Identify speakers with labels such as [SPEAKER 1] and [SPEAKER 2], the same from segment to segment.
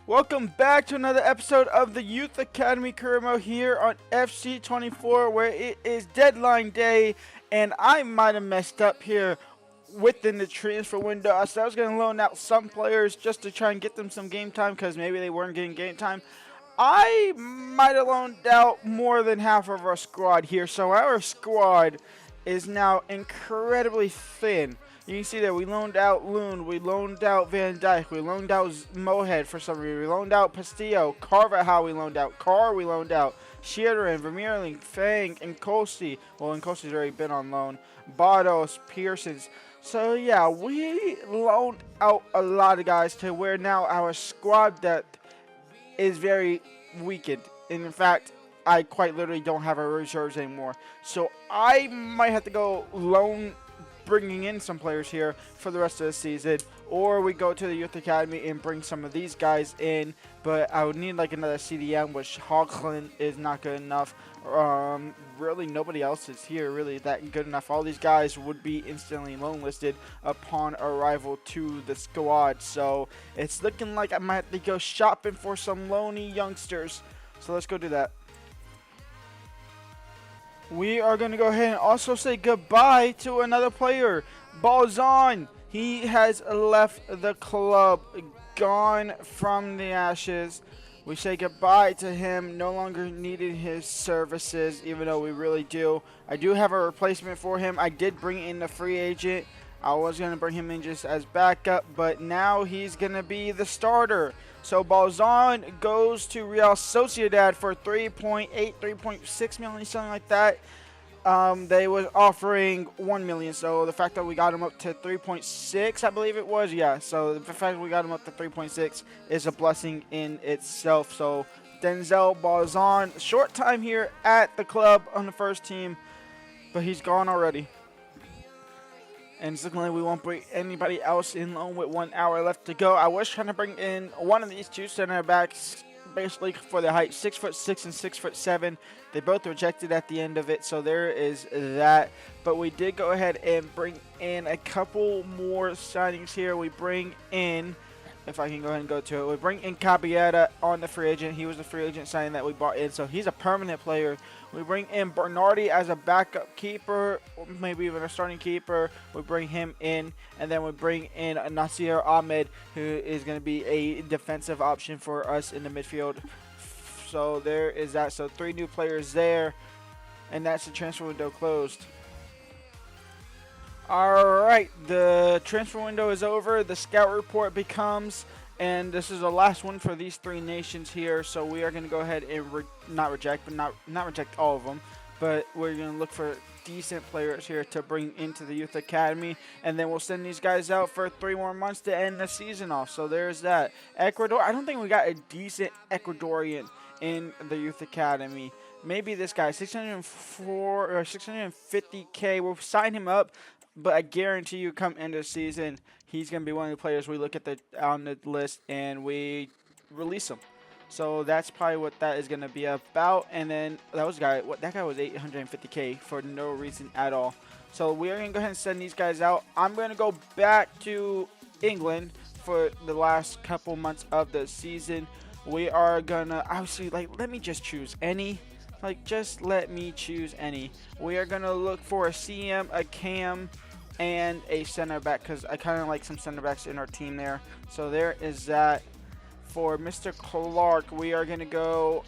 [SPEAKER 1] Welcome back to another episode of the Youth Academy Career Mode here on FC25, where it is deadline day, and I might have messed up here within the transfer window. I said I was going to loan out some players just to try and get them some game time because maybe they weren't getting game time. I might have loaned out more than half of our squad here, so our squad is now incredibly thin. You can see that we loaned out Loon, we loaned out Van Dijk, we loaned out Mohead for some reason, we loaned out Pastillo, Carvajal we loaned out, Carr we loaned out, Sheeran, Vermeerling, Fang, and Kosi. Well, Nkosi's already been on loan. Bardos, Pearsons. So yeah, we loaned out a lot of guys to where now our squad depth is very weakened. And in fact, I quite literally don't have our reserves anymore. So I might have to go loan bringing in some players here for the rest of the season, or we go to the Youth Academy and bring some of these guys in, but I would need like another CDM, which Hogland is not good enough. Really nobody else is here really that good enough. All these guys would be instantly loan listed upon arrival to the squad, so it's looking like I might have to go shopping for some loany youngsters. So let's go do that. We are going to go ahead and also say goodbye to another player, Balzan. He has left the club, gone from the ashes. We say goodbye to him, no longer needed his services, even though we really do. I do have a replacement for him. I did bring in the free agent. I was going to bring him in just as backup, but now he's going to be the starter. So Balzan goes to Real Sociedad for 3.8, 3.6 million, something like that. They was offering 1 million, so the fact that we got him up to 3.6, I believe it was, yeah. So the fact that we got him up to 3.6 is a blessing in itself. So Denzel Balzan, short time here at the club on the first team, but he's gone already. And it's looking like we won't bring anybody else in loan with 1 hour left to go. I was trying to bring in one of these two center backs, basically for the height, 6'6" and 6'7". They both rejected at the end of it, so there is that. But we did go ahead and bring in a couple more signings here. We bring in, if I can go ahead and go to it, we bring in Caballera on the free agent. He was the free agent signing that we bought in, so he's a permanent player. We bring in Bernardi as a backup keeper, or maybe even a starting keeper. We bring him in, and then we bring in Nasir Ahmed, who is going to be a defensive option for us in the midfield. So there is that. So 3 new players there, and that's the transfer window closed. Alright, the transfer window is over. The scout report becomes, and this is the last one for these 3 nations here, so we are going to go ahead and not reject all of them, but we're going to look for decent players here to bring into the Youth Academy, and then we'll send these guys out for 3 more months to end the season off. So there's that. Ecuador, I don't think we got a decent Ecuadorian in the Youth Academy. Maybe this guy, 604 or 650K. We'll sign him up. But I guarantee you, come end of season, he's going to be one of the players we look at on the list and we release him. So that's probably what that is going to be about. And then that guy was 850K for no reason at all. So we are going to go ahead and send these guys out. I'm going to go back to England for the last couple months of the season. We are going to, obviously, let me just choose any. Just let me choose any. We are going to look for a CM, a Cam, and a center back, because I kind of like some center backs in our team there. So there is that. For Mr. Clark, we are going to go,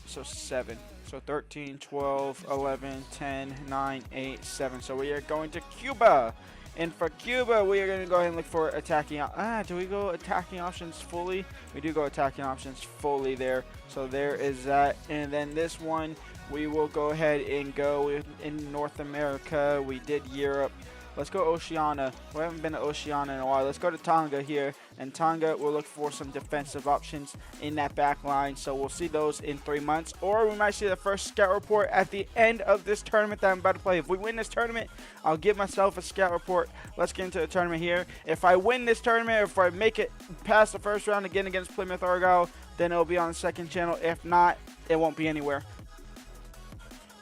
[SPEAKER 1] 7. So 13, 12, 11, 10, 9, 8, 7. So we are going to Cuba. And for Cuba, we are going to go ahead and look for attacking. Do we go attacking options fully? We do go attacking options fully there. So there is that. And then this one, we will go ahead and go in North America. We did Europe. Let's go Oceania. We haven't been to Oceania in a while. Let's go to Tonga here. And Tonga, we'll look for some defensive options in that back line. So we'll see those in 3 months. Or we might see the first scout report at the end of this tournament that I'm about to play. If we win this tournament, I'll give myself a scout report. Let's get into the tournament here. If I win this tournament, if I make it past the first round again against Plymouth Argyle, then it'll be on the second channel. If not, it won't be anywhere.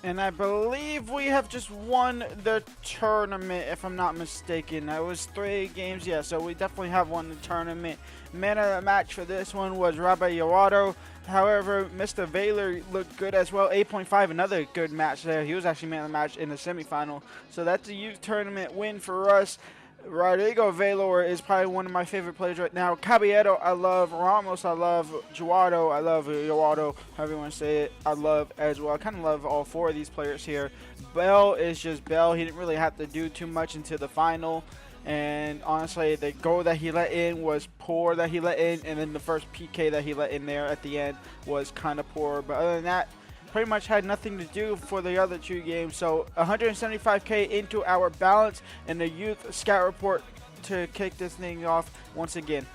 [SPEAKER 1] And I believe we have just won the tournament, if I'm not mistaken. That was 3 games, yeah, so we definitely have won the tournament. Man of the match for this one was Rabbi Yawado. However, Mr. Vaylor looked good as well. 8.5, another good match there. He was actually man of the match in the semifinal. So that's a youth tournament win for us. Rodrigo Vaylor is probably one of my favorite players right now. Caballero, I love. Ramos, I love. Juado, I love. Juado, however you want to say it, I love as well. I kind of love all 4 of these players here. Bell is just Bell. He didn't really have to do too much into the final. And honestly, the goal that he let in was poor that he let in. And then the first PK that he let in there at the end was kind of poor. But other than that, pretty much had nothing to do for the other 2 games. So 175K into our balance and the youth scout report to kick this thing off once again.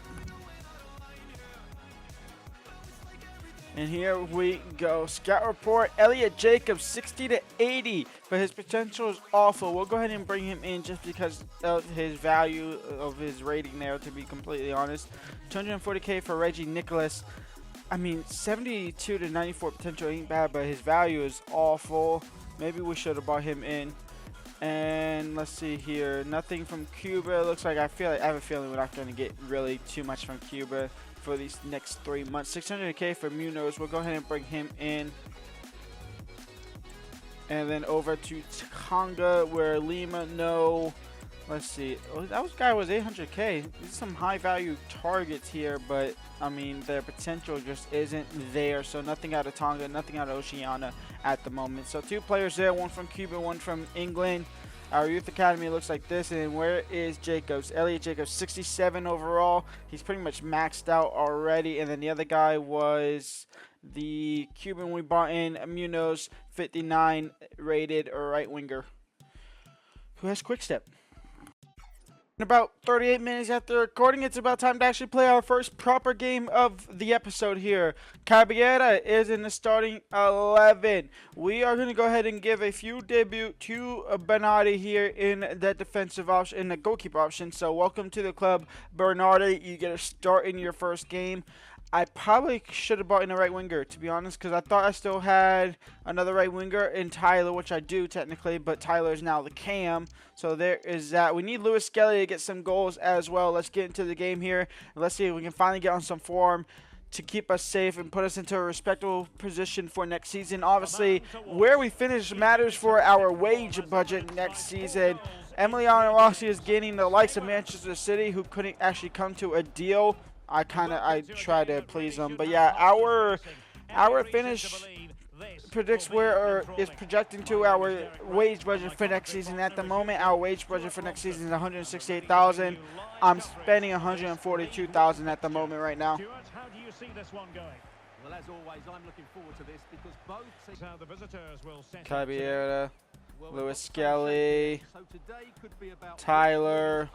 [SPEAKER 1] And here we go. Scout report, Elliot Jacobs, 60 to 80, but his potential is awful. We'll go ahead and bring him in just because of his value of his rating there, to be completely honest. 240K for Reggie Nicholas. I mean, 72 to 94 potential ain't bad, but his value is awful. Maybe we should have brought him in. And let's see here. Nothing from Cuba. It looks like I have a feeling we're not going to get really too much from Cuba for these next 3 months. 600K for Munoz. We'll go ahead and bring him in. And then over to Tonga, where Lima, no. Let's see. Oh, that guy was 800K. These are some high value targets here, but I mean, their potential just isn't there. So nothing out of Tonga, nothing out of Oceania at the moment. So 2 players there, one from Cuba, one from England. Our youth academy looks like this. And where is Jacobs? Elliot Jacobs, 67 overall. He's pretty much maxed out already. And then the other guy was the Cuban we brought in, Munoz, 59 rated right winger, who has quick step. About 38 minutes after recording, it's about time to actually play our first proper game of the episode here. Caballero is in the starting 11. We are going to go ahead and give a few debut to Bernardi here in that defensive option, in the goalkeeper option. So welcome to the club, Bernardi. You get a start in your first game. I probably should have brought in a right winger, to be honest, because I thought I still had another right winger in Tyler, which I do technically, but Tyler is now the cam. So there is that. We need Lewis Skelly to get some goals as well. Let's get into the game here. Let's see if we can finally get on some form to keep us safe and put us into a respectable position for next season. Obviously, where we finish matters for our wage budget next season. Emiliano Rossi is gaining the likes of Manchester City, who couldn't actually come to a deal. I try to please them, but yeah, our finish predicts is projecting to our wage budget for next season. At the moment, our wage budget for next season is 168,000. I'm spending 142,000 at the moment right now.
[SPEAKER 2] How do you see this one going? Well, as always, I'm looking forward to this because both how the visitors will set
[SPEAKER 1] Caballero, Lewis Skelly, Tyler,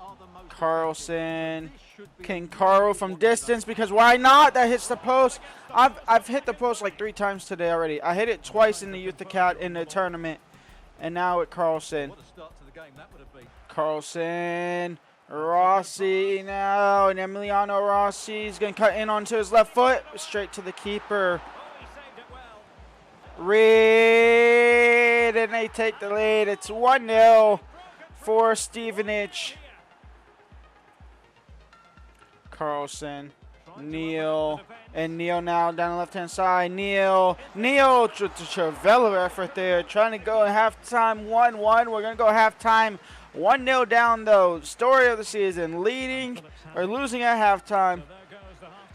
[SPEAKER 1] Carlson, King Carl from distance, because why not? That hits the post. I've hit the post like 3 times today already. I hit it twice in the Youth Academy in the tournament, and now at Carlson.
[SPEAKER 2] What a start to the game that would have been.
[SPEAKER 1] Carlson, Rossi now, and Emiliano Rossi is going to cut in onto his left foot, straight to the keeper. Reed, and they take the lead. It's 1-0 for Stevenage. Carlson, Neal, and Neal now down the left-hand side. Neal, Travella effort there, trying to go at halftime 1-1. We're going to go halftime 1-0 down, though. Story of the season, losing at halftime,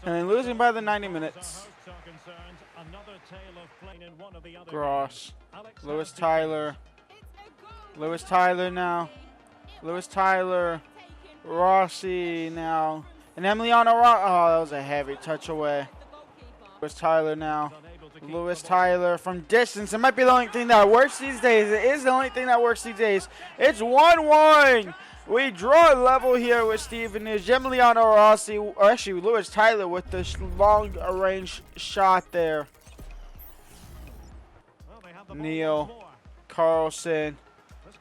[SPEAKER 1] and then losing by the 90 minutes. Gross. Lewis Tyler now. Lewis Tyler. Rossi now. And Emiliano Rossi. Oh, that was a heavy touch away. Lewis Tyler now. Lewis Tyler from distance. It might be the only thing that works these days. It is the only thing that works these days. It's 1-1. We draw a level here with Stevenage. Emiliano Rossi, or actually Lewis Tyler with this long range shot there. Neal, Carlson,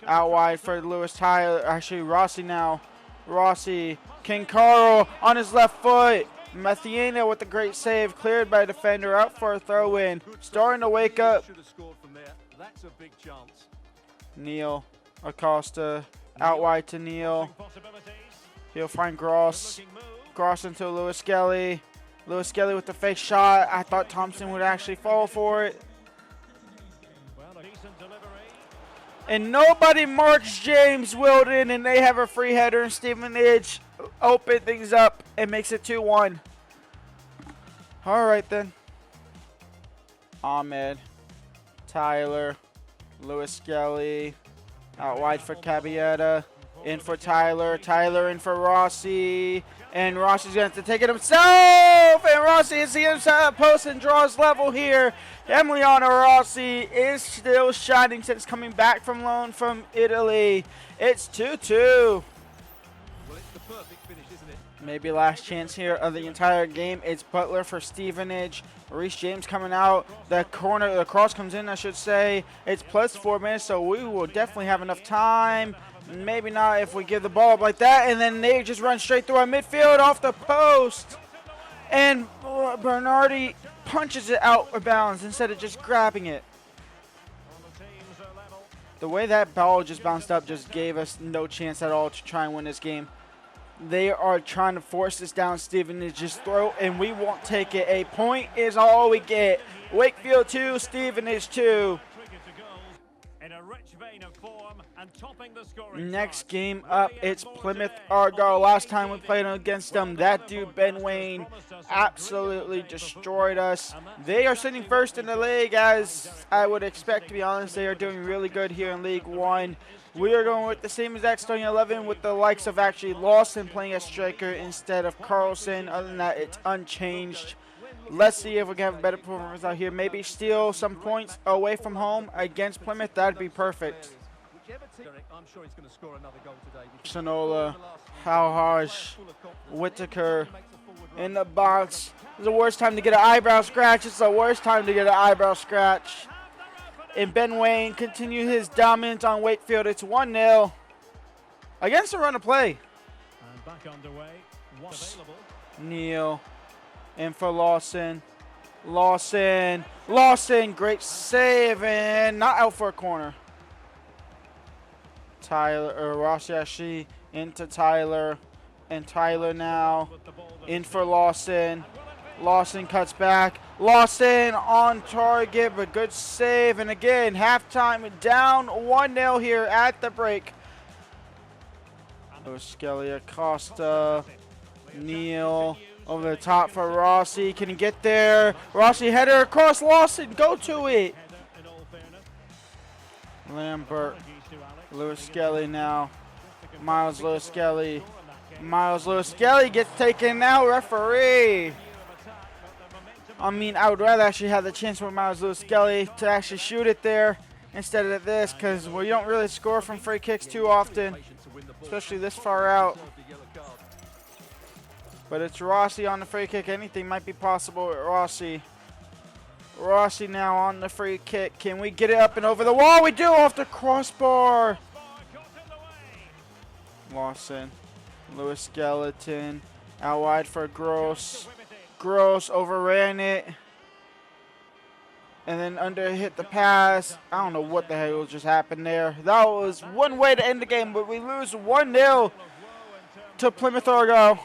[SPEAKER 1] out wide for Lewis Tyler. Actually, Rossi now. Rossi, King Carl on his left foot. Mathiena with a great save, cleared by a defender, out for a throw-in. Starting to wake up.
[SPEAKER 2] that's a big chance.
[SPEAKER 1] Neal, Acosta, out wide to Neal. He'll find Gross. Gross into Lewis Skelly. Lewis Skelly with the fake shot. I thought Thompson would actually fall for it. And nobody marks James Wilden, and they have a free header, and Stevenage open things up and makes it 2-1. All right then. Ahmed, Tyler, Lewis Skelly, out wide for Caballetta, in for Tyler, Tyler in for Rossi, and Rossi's going to have to take it himself, and Rossi is the inside post and draws level here. Emiliano Rossi is still shining since coming back from loan from Italy. It's 2-2.
[SPEAKER 2] Well, it's the perfect finish, isn't it?
[SPEAKER 1] Maybe last chance here of the entire game. It's Butler for Stevenage. Reece James coming out. The cross comes in, I should say. It's plus 4 minutes, so we will definitely have enough time. Maybe not if we give the ball up like that. And then they just run straight through our midfield off the post. And Bernardi punches it out of bounds instead of just grabbing it. The way that ball just bounced up just gave us no chance at all to try and win this game. They are trying to force this down Stevenage's throat, and we won't take it. A point is all we get. Wakefield 2, Stevenage 2. Next game up, it's Plymouth Argyle. Last time we played against them, that dude Ben Wayne absolutely destroyed us. They are sitting first in the league, as I would expect, to be honest. They are doing really good here in League One. We are going with the same exact starting 11 with the likes of actually Lawson playing as striker instead of Carlson. Other than that, it's unchanged. Let's see if we can have a better performance out here. Maybe steal some points away from home against Plymouth. That'd be perfect. Sonola, Halhaj, Whitaker in the box. It's the worst time to get an eyebrow scratch. It's the worst time to get an eyebrow scratch. And Ben Wayne continues his dominance on Wakefield. It's 1-0 against the run of play.
[SPEAKER 2] And back underway.
[SPEAKER 1] Neal in for Lawson. Lawson, great save, and not out for a corner. Rossi actually into Tyler, and Tyler now in for Lawson. Lawson cuts back. Lawson on target, but good save. And again, halftime down 1-0 here at the break. Skelly, Acosta, Neal over the top for Rossi. Can he get there? Rossi header across Lawson. Go to it. Lambert. Lewis Skelly now. Miles Lewis Skelly. Miles Lewis Skelly gets taken out. Referee. I mean, I would rather actually have the chance with Miles Lewis Skelly to actually shoot it there instead of this, because we don't really score from free kicks too often, especially this far out. But it's Rossi on the free kick. Anything might be possible with Rossi. Rossi now on the free kick. Can we get it up and over the wall? We do, off the crossbar. Lawson. Lewis Skeleton. Out wide for Gross. Gross overran it. And then under hit the pass. I don't know what the hell just happened there. That was one way to end the game, but we lose 1-0 to Plymouth Argyle.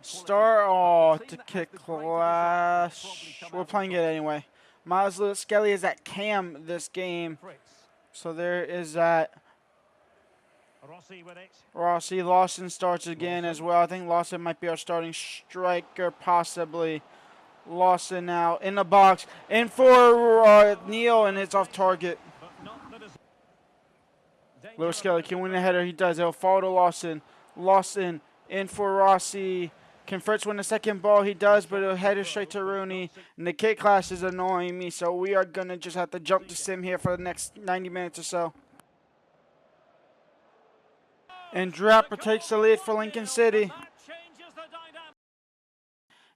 [SPEAKER 1] To kick clash. We're playing it anyway. Miles Lewis Skelly is at cam this game. So there is that. Rossi, Lawson starts again as well. I think Lawson might be our starting striker, possibly. Lawson now in the box. In for Neal, and it's off target. Lewis Skelly can win the header. He does. He'll fall to Lawson. Lawson in for Rossi. Can Fritz win the second ball? He does, but he'll head it straight to Rooney. And the kick clash is annoying me, so we are going to just have to jump to sim here for the next 90 minutes or so. And Draper takes the lead for Lincoln City.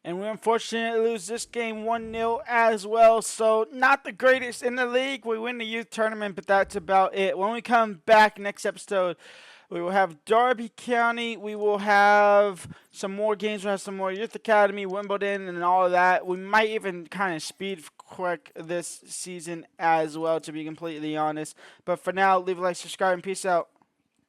[SPEAKER 1] And we unfortunately lose this game 1-0 as well. So not the greatest in the league. We win the youth tournament, but that's about it. When we come back next episode, We will have Derby County. We will have some more games. We'll have some more Youth Academy, Wimbledon, and all of that. We might even kind of speed quick this season as well, to be completely honest. But for now, leave a like, subscribe, and peace out.